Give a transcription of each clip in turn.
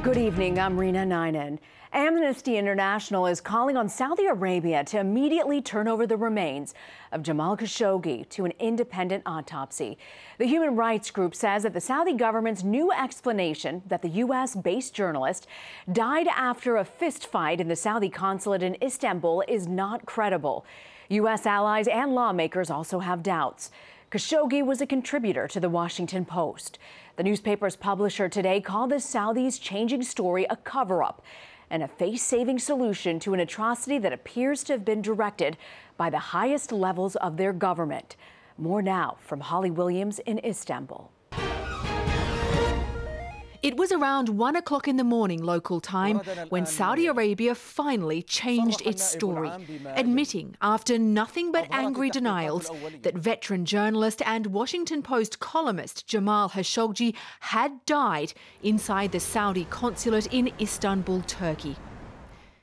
Good evening, I'm Rena Ninan. Amnesty International is calling on Saudi Arabia to immediately turn over the remains of Jamal Khashoggi to an independent autopsy. The human rights group says that the Saudi government's new explanation that the U.S.-based journalist died after a fistfight in the Saudi consulate in Istanbul is not credible. U.S. allies and lawmakers also have doubts. Khashoggi was a contributor to the Washington Post. The newspaper's publisher today called the Saudis' changing story a cover-up and a face-saving solution to an atrocity that appears to have been directed by the highest levels of their government. More now from Holly Williams in Istanbul. It was around 1 o'clock in the morning local time when Saudi Arabia finally changed its story, admitting after nothing but angry denials that veteran journalist and Washington Post columnist Jamal Khashoggi had died inside the Saudi consulate in Istanbul, Turkey.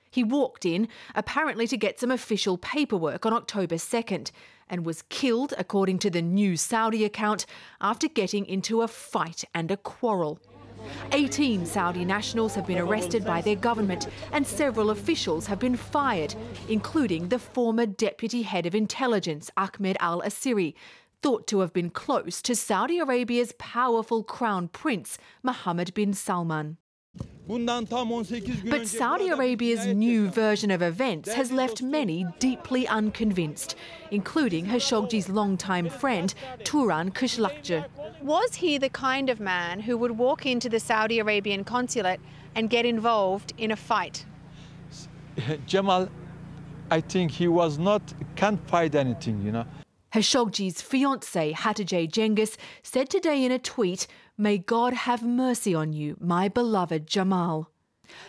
He walked in, apparently to get some official paperwork on October 2nd, and was killed, according to the new Saudi account, after getting into a fight and a quarrel. 18 Saudi nationals have been arrested by their government and several officials have been fired, including the former deputy head of intelligence, Ahmed al-Asiri, thought to have been close to Saudi Arabia's powerful crown prince, Mohammed bin Salman. But Saudi Arabia's new version of events has left many deeply unconvinced, including Khashoggi's longtime friend, Turan Kışlakçı. Was he the kind of man who would walk into the Saudi Arabian consulate and get involved in a fight? Jamal, I think he can't fight anything, you know. Khashoggi's fiancée, Hatice Cengiz, said today in a tweet, "May God have mercy on you, my beloved Jamal."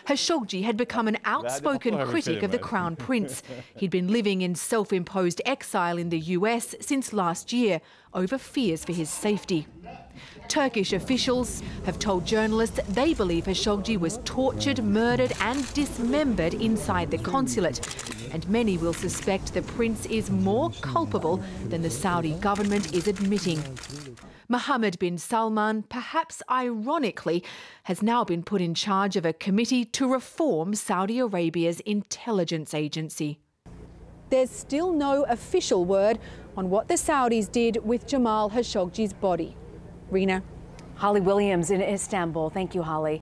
Khashoggi had become an outspoken critic of the Crown Prince. He'd been living in self-imposed exile in the US since last year over fears for his safety. Turkish officials have told journalists they believe Khashoggi was tortured, murdered and dismembered inside the consulate. And many will suspect the prince is more culpable than the Saudi government is admitting. Mohammed bin Salman, perhaps ironically, has now been put in charge of a committee to reform Saudi Arabia's intelligence agency. There's still no official word on what the Saudis did with Jamal Khashoggi's body. Rena. Holly Williams in Istanbul. Thank you, Holly.